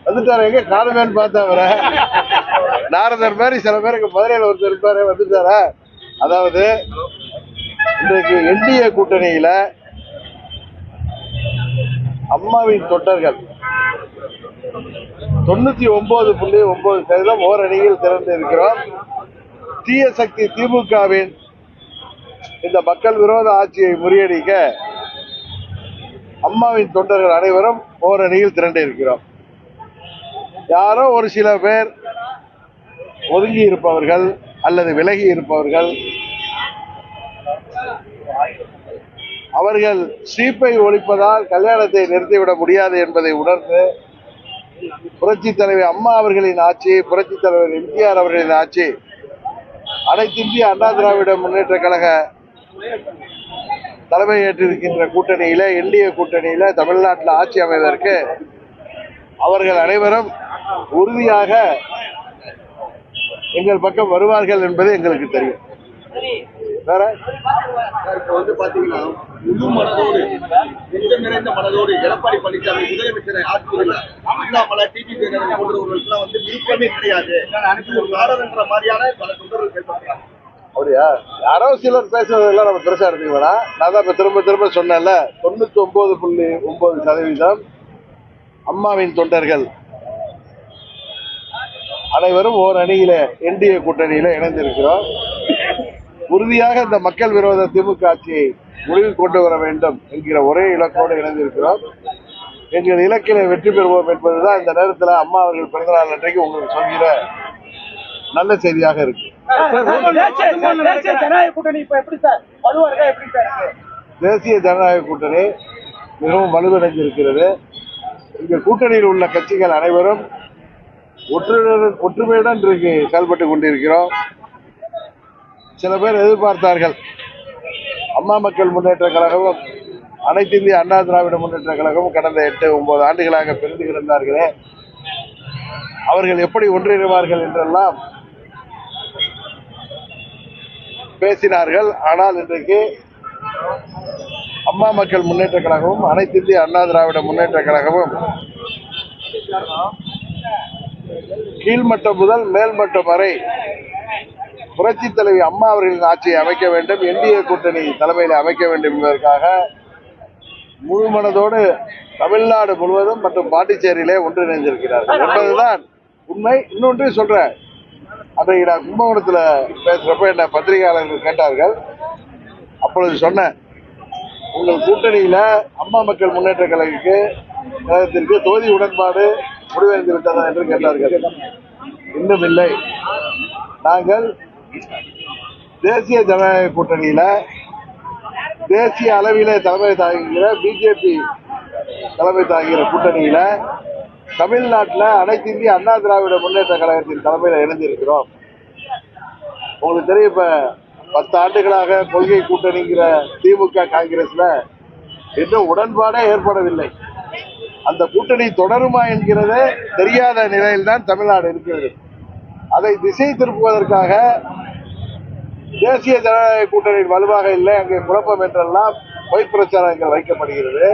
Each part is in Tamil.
வந்துட்டாரு. எங்க காணுமேன்னு பார்த்தா அவரை நாரதர் மாதிரி சில பேருக்கு மதுரையில் ஒருத்தர் இருப்பாரு, வந்துட்டாரா? அதாவது இன்றைக்கு என்டிஏ கூட்டணியில அம்மாவின் தொண்டர்கள் 99.9% ஓரணியில் திறந்து இருக்கிறோம். தீய சக்தி திமுகவின் இந்த மக்கள் விரோத ஆட்சியை முறியடிக்க அம்மாவின் தொண்டர்கள் அனைவரும் ஓரணியில் திரண்டு இருக்கிறோம். யாரோ ஒரு சில பேர் ஒதுங்கி இருப்பவர்கள் அல்லது விலகி இருப்பவர்கள், அவர்கள் சீப்பை ஒழிப்பதால் கல்யாணத்தை நிறுத்திவிட முடியாது என்பதை உணர்ந்து புரட்சி தலைவர் அம்மா அவர்களின் ஆட்சி, புரட்சி தலைவர் எம்ஜிஆர் அவர்களின் ஆட்சி, அனைத்து இந்திய அண்ணா திராவிட முன்னேற்ற கழக தலைமை ஏற்றிருக்கின்ற கூட்டணியில, என்டிஏ கூட்டணியில தமிழ்நாட்டில் ஆட்சி அமைவதற்கு அவர்கள் அனைவரும் உறுதியாக எங்கள் பக்கம் வருவார்கள் என்பது எங்களுக்கு தெரியும். வேற இப்ப வந்து பாத்தீங்கன்னா முழு மனதோடு நெஞ்சம் நிறைந்த மனதோடு எடப்பாடி பழனிசாமி முதலமைச்சரை ஆட்சியில் அண்ணாமலை டிடிவி போன்றவர்களுக்கு வந்து விருப்பமே கிடையாது, ஒரு நாடகன்ற மாதிரியான பல தொண்டர்கள் கேட்பாங்க. அப்படியா? யாரோ சிலர் பேசுறதெல்லாம் நம்ம பெருசா எடுத்துக்க வேணாம். நான் தான் இப்ப திரும்ப திரும்ப சொன்னேன்ல, 99.9% அம்மாவின் தொண்டர்கள் அனைவரும் ஓர் அணியில என்டிஏ கூட்டணியில இணைந்திருக்கிறோம். உறுதியாக இந்த மக்கள் விரோத திமுக ஆட்சியை முடிவில் கொண்டு வர வேண்டும் என்கிற ஒரே இலக்கோடு இணைந்திருக்கிறோம். எங்கள் இலக்கில வெற்றி பெறுவோம் என்பதுதான் இந்த நேரத்தில் அம்மா அவர்கள் பிறந்தநாள் அன்றைக்கு உங்களுக்கு சொல்கிற நல்ல செய்தியாக இருக்கு. தேசிய ஜனநாயக கூட்டணி மிகவும் வலுவடைந்திருக்கிறது. இங்க கூட்டணியில் உள்ள கட்சிகள் அனைவரும் ஒற்றுமையுடன் இன்றைக்கு செயல்பட்டு கொண்டிருக்கிறோம். சில பேர் எதிர்பார்த்தார்கள், அம்மா மக்கள் முன்னேற்ற கழகமும் அனைத்து இந்திய அண்ணா திராவிட முன்னேற்ற கழகமும் கடந்த 8-9 ஆண்டுகளாக பிரிந்து கிடந்தார்களே, அவர்கள் எப்படி ஒன்றிணைவார்கள் என்றெல்லாம் பேசினார்கள். ஆனால் இன்றைக்கு அம்மா மக்கள் முன்னேற்ற கழகமும் அனைத்து இந்திய அண்ணா திராவிட முன்னேற்ற கழகமும் கீழ்மட்டம் முதல் மேல்மட்டம் வரை புரட்சி தலைவி அம்மா அவர்களின் ஆட்சியை அமைக்க வேண்டும், என்டிஏ கூட்டணி தலைமையில் அமைக்க வேண்டும் என்பதற்காக முழு மனதோடு தமிழ்நாடு முழுவதும் மற்றும் பாண்டிச்சேரியிலே ஒன்றிணைந்திருக்கிறார்கள் என்பதுதான் உண்மை. இன்னொன்று சொல்றேன், அன்றைக்கு நான் கும்பகோணத்தில் பேசுறப்ப என்ன பத்திரிகையாளர்கள் கேட்டார்கள். அப்பொழுது சொன்னேன், உங்கள் கூட்டணியில அம்மா மக்கள் முன்னேற்ற கழகத்திற்கு தொகுதி உடன்பாடு முடிவடைந்து விட்டதா என்று கேட்டார்கள். இன்னும் இல்லை. நாங்கள் தேசிய ஜனநாயக கூட்டணியில தேசிய அளவிலே தலைமை தாங்குகிற பிஜேபி தலைமை தாங்குகிற கூட்டணியில தமிழ்நாட்டில் அனைத்து இந்திய அண்ணா திராவிட முன்னேற்ற கழகத்தின் தலைமையில் இணைந்திருக்கிறோம். உங்களுக்கு தெரியும், இப்ப 10 ஆண்டுகளாக கொள்கை கூட்டணிங்கிற திமுக காங்கிரஸ்ல இன்னும் உடன்பாடே ஏற்படவில்லை. அந்த கூட்டணி தொடருமா என்கிறதே தெரியாத நிலையில்தான் தமிழ்நாடு இருக்கிறது. அதை திசை திருப்புவதற்காக தேசிய ஜனநாயக கூட்டணி வலுவாக இல்லை, அங்கே குழப்பம் என்றெல்லாம் பொய் பிரச்சாரங்கள் வைக்கப்படுகிறது.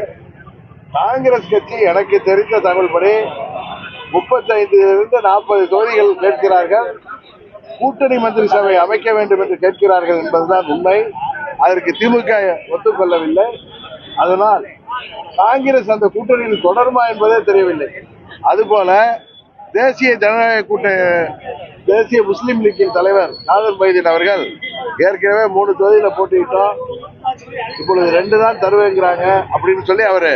காங்கிரஸ் கட்சி எனக்கு தெரிந்த தகவல்படி 35 to 40 தொகுதிகள் கேட்கிறார்கள். கூட்டணி மந்திரி சபை அமைக்க வேண்டும் என்று கேட்கிறார்கள் என்பதுதான் உண்மை. அதற்கு திமுக ஒத்துக்கொள்ளவில்லை. அதனால் காங்கிரஸ் அந்த கூட்டணியில் தொடருமா என்பதே தெரியவில்லை. அதுபோல தேசிய ஜனநாயக தேசிய முஸ்லிம் லீக்கின் தலைவர் நாதர் மைதீன் அவர்கள் ஏற்கனவே 3 தொகுதியில போட்டியிட்டோம், இப்பொழுது 2 தான் தருவேங்கிறாங்க அப்படின்னு சொல்லி அவரு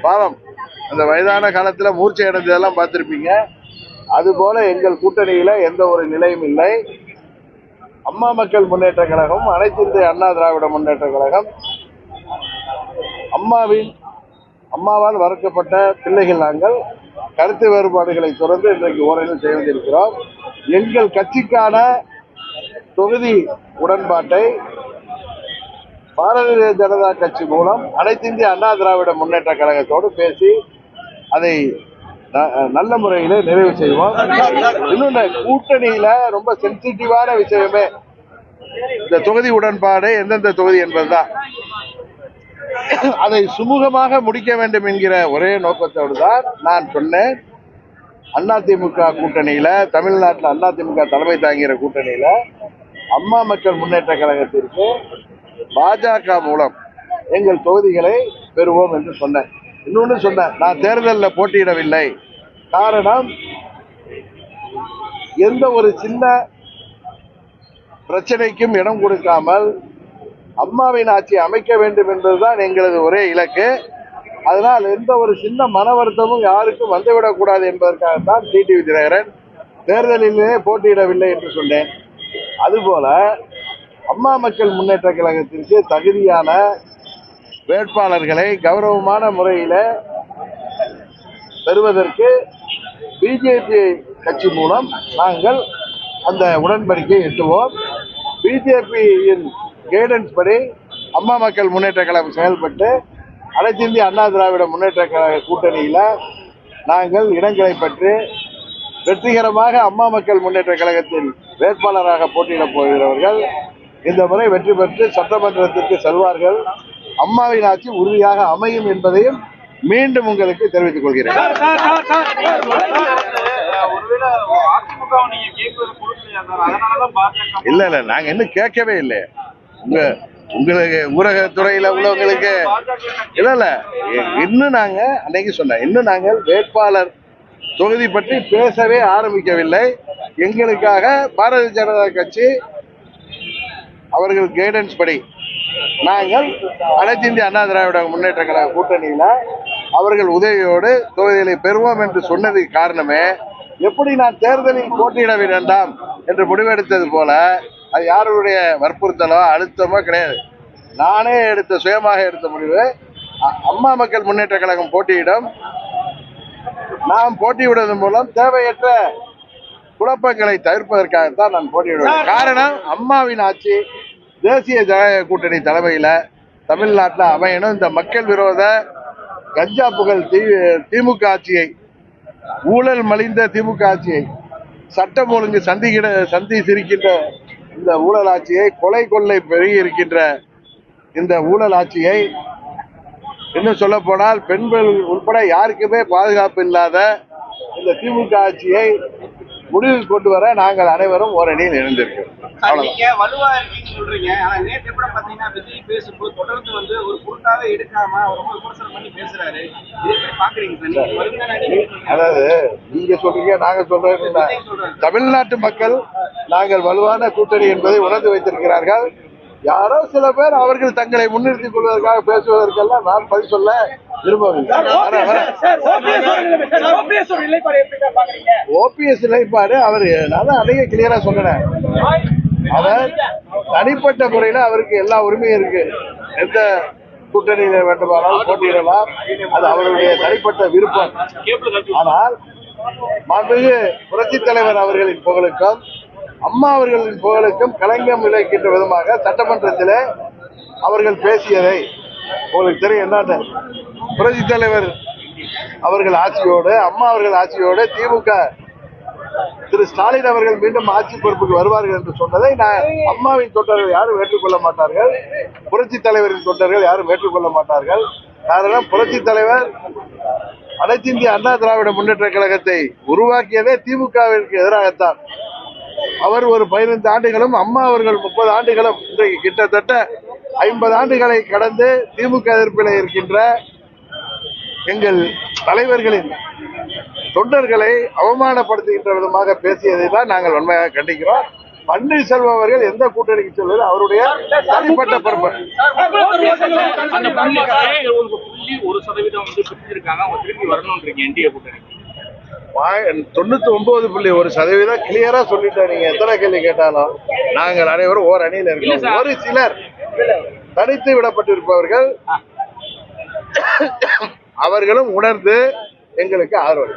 பாவம் அந்த வயதான காலத்துல மூர்ச்சை அடைந்ததெல்லாம் பார்த்திருப்பீங்க. அதுபோல எங்கள் கூட்டணியில எந்த ஒரு நிலையும் இல்லை. அம்மா மக்கள் முன்னேற்ற கழகம், அனைத்து இந்திய அண்ணா திராவிட முன்னேற்ற கழகம் அம்மாவால் வளர்க்கப்பட்ட பிள்ளைகள். நாங்கள் கருத்து வேறுபாடுகளை தொடர்ந்து இன்றைக்கு ஓரணியில் செய்திருக்கிறோம். எங்கள் கட்சிக்கான தொகுதி உடன்பாட்டை பாரதிய ஜனதா கட்சி மூலம் அனைத்து இந்திய அண்ணா திராவிட முன்னேற்ற கழகத்தோடு பேசி அதை நல்ல முறையில நிறைவு செய்வோம். இன்னொன்னு, கூட்டணியில ரொம்ப சென்சிட்டிவான விஷயமே இந்த தொகுதி உடன்பாடு, எந்தெந்த தொகுதி என்பதுதான். அதை சுமூகமாக முடிக்க வேண்டும் என்கிற ஒரே நோக்கத்தோடு தான் நான் சொன்னேன், அதிமுக கூட்டணியில, தமிழ்நாட்டில் அதிமுக தலைமை தாங்கிற கூட்டணியில அம்மா மக்கள் முன்னேற்ற கழகத்திற்கு பாஜக மூலம் எங்கள் தொகுதிகளை பெறுவோம் என்று சொன்னேன். இன்னொன்னு சொன்னேன், நான் தேர்தலில் போட்டியிடவில்லை. காரணம், எந்த ஒரு சின்ன பிரச்சனைக்கும் இடம் கொடுக்காமல் அம்மாவின் ஆட்சி அமைக்க வேண்டும் என்பதுதான் எங்களது ஒரே இலக்கு. அதனால் எந்த ஒரு சின்ன மன வருத்தமும் யாருக்கும் வந்துவிடக்கூடாது என்பதற்காகத்தான் டிடிவி தினகரன் தேர்தலிலே போட்டியிடவில்லை என்று சொன்னேன். அதுபோல அம்மா மக்கள் முன்னேற்ற கழகத்திற்கு தகுதியான வேட்பாளர்களை கௌரவமான முறையில் பெறுவதற்கு பிஜேபி கட்சி மூலம் நாங்கள் அந்த உடன்படிக்கை எட்டுவோம். பிஜேபியின் கைடன்ஸ் படி அம்மா மக்கள் முன்னேற்ற கழகம் செயல்பட்டு அனைத்து இந்திய அண்ணா திராவிட முன்னேற்ற கழக கூட்டணியில நாங்கள் இடங்களை பெற்று வெற்றிகரமாக அம்மா மக்கள் முன்னேற்ற கழகத்தின் வேட்பாளராக போட்டியிடப் போகிறவர்கள் இந்த முறை வெற்றி பெற்று சட்டமன்றத்திற்கு செல்வார்கள். அம்மாவின் ஆட்சி உறுதியாக அமையும் என்பதையும் மீண்டும் உங்களுக்கு தெரிவித்துக் கொள்கிறேன். இல்ல இல்ல, நாங்க இன்னும் கேட்கவே இல்லை. உங்களுக்கு ஊடகத்துறையில உள்ளவங்களுக்கு இல்ல இன்னும் நாங்க அன்னைக்கு சொன்னேன், இன்னும் நாங்கள் வேட்பாளர் தொகுதி பற்றி பேசவே ஆரம்பிக்கவில்லை. எங்களுக்காக பாரதிய ஜனதா கட்சி அவர்கள் கைடன்ஸ் படி நாங்கள் அனைத்து இந்திய அண்ணா திராவிட முன்னேற்ற கழக கூட்டணியில அவர்கள் உதவியோடு தொகுதிகளை பெறுவோம் என்று சொன்னதுக்கு காரணமே, எப்படி நான் தேர்தலில் போட்டியிட வேண்டாம் என்று முடிவெடுத்தது போல அது யாருடைய வற்புறுத்தலோ அழுத்தமோ கிடையாது. நானே சுயமாக எடுத்த முடிவு. அம்மா மக்கள் முன்னேற்ற கழகம் போட்டியிடும். நாம் போட்டியிடுவதன் மூலம் தேவையற்ற குழப்பங்களை தவிர்ப்பதற்காகத்தான் நான் போட்டியிடுவேன். காரணம், அம்மாவின் ஆட்சி தேசிய ஜனநாயக கூட்டணி தலைமையில தமிழ்நாட்டில் அமையணும். இந்த மக்கள் விரோத கஞ்சா புகழ் திமுக ஆட்சியை, ஊழல் மலிந்த திமுக ஆட்சியை, சட்டம் ஒழுங்கு சந்தி சிரிக்கின்ற இந்த ஊழல் ஆட்சியை, கொலை கொள்ளை பெருகி இருக்கின்ற இந்த ஊழல் ஆட்சியை, இன்னும் சொல்ல போனால் பெண்கள் உட்பட யாருக்குமே பாதுகாப்பு இல்லாத இந்த திமுக ஆட்சியை முடிவுக்கு கொண்டு வர நாங்கள் அனைவரும் ஓரணியில் இணைந்திருக்கிறோம். வலுவா இருக்கீங்கன்னு சொல்றீங்க. ஆனா நேற்று கூட பாத்தீங்கன்னா விஜய் பேசும்போது தொடர்ந்து வந்து ஒரு பொருட்டாவே எடுக்காம ரொம்ப விமர்சனம் பண்ணி பேசுறாரு. பாக்குறீங்க அதாவது நீங்க சொல்றீங்க, நாங்க சொல்றோம். தமிழ்நாட்டு மக்கள் நாங்கள் வலுவான கூட்டணி என்பதை உணர்ந்து வைத்திருக்கிறார்கள். யாரோ சில பேர் அவர்கள் தங்களை முன்னிறுத்திக் கொள்வதற்காக பேசுவதற்கெல்லாம் நான் பதில் சொல்ல விரும்பவில்லை. ஓபிஎஸ் நிலைப்பாடு அவர் நான் அதையே கிளியரா சொன்னேன். அவர் தனிப்பட்ட முறையில அவருக்கு எல்லா உரிமையும் இருக்கு. எந்த கூட்டணியில வேண்டுமானாலும் போட்டியிடலாம், அது அவருடைய தனிப்பட்ட விருப்பம். ஆனால் மாண்புமிகு புரட்சித் தலைவர் அவர்களின் புகழுக்கும் அம்மா அவர்களின் புகழுக்கும் களங்கம் விளைக்கின்ற விதமாக சட்டமன்றத்தில் அவர்கள் பேசியதை உங்களுக்கு தெரியும். என்ன, புரட்சித் தலைவர் அவர்கள் ஆட்சியோடு, அம்மா அவர்கள் ஆட்சியோடு திமுக திரு ஸ்டாலின் அவர்கள் மீண்டும் ஆட்சி பொறுப்புக்கு வருவார்கள் என்று சொன்னதை அம்மாவின் தொண்டர்கள் யாரும் ஏற்றுக்கொள்ள மாட்டார்கள், புரட்சி தலைவரின் தொண்டர்கள் யாரும் ஏற்றுக்கொள்ள மாட்டார்கள். காரணம், புரட்சி தலைவர் அனைத்து இந்திய அண்ணா திராவிட முன்னேற்ற கழகத்தை உருவாக்கியதே திமுகவிற்கு எதிராகத்தான். அவர் ஒரு 15 ஆண்டுகளும், அம்மா அவர்கள் 30 ஆண்டுகளும், இன்றைக்கு கிட்டத்தட்ட 50 ஆண்டுகளை கடந்து திமுக எதிர்ப்பில் இருக்கின்ற எங்கள் தலைவர்களின் தொண்டர்களை அவமானப்படுத்துகின்ற விதமாக பேசியதை தான் நாங்கள் வன்மையாக கண்டிக்கிறோம். பன்னீர்செல்வம் அவர்கள் எந்த கூட்டணிக்கு செல்வது அவருடைய தனிப்பட்ட பொறுப்பு. 99.1% கிளியரா சொல்லிட்டேன். நீங்க எத்தனை கேள்வி கேட்டாலும் நாங்கள் அனைவரும் ஓர் அணியில் இருக்கிறோம். ஒரு சிலர் தனித்து விடப்பட்டிருப்பவர்கள் அவர்களும் உணர்ந்து எங்களுக்கு ஆதரவு.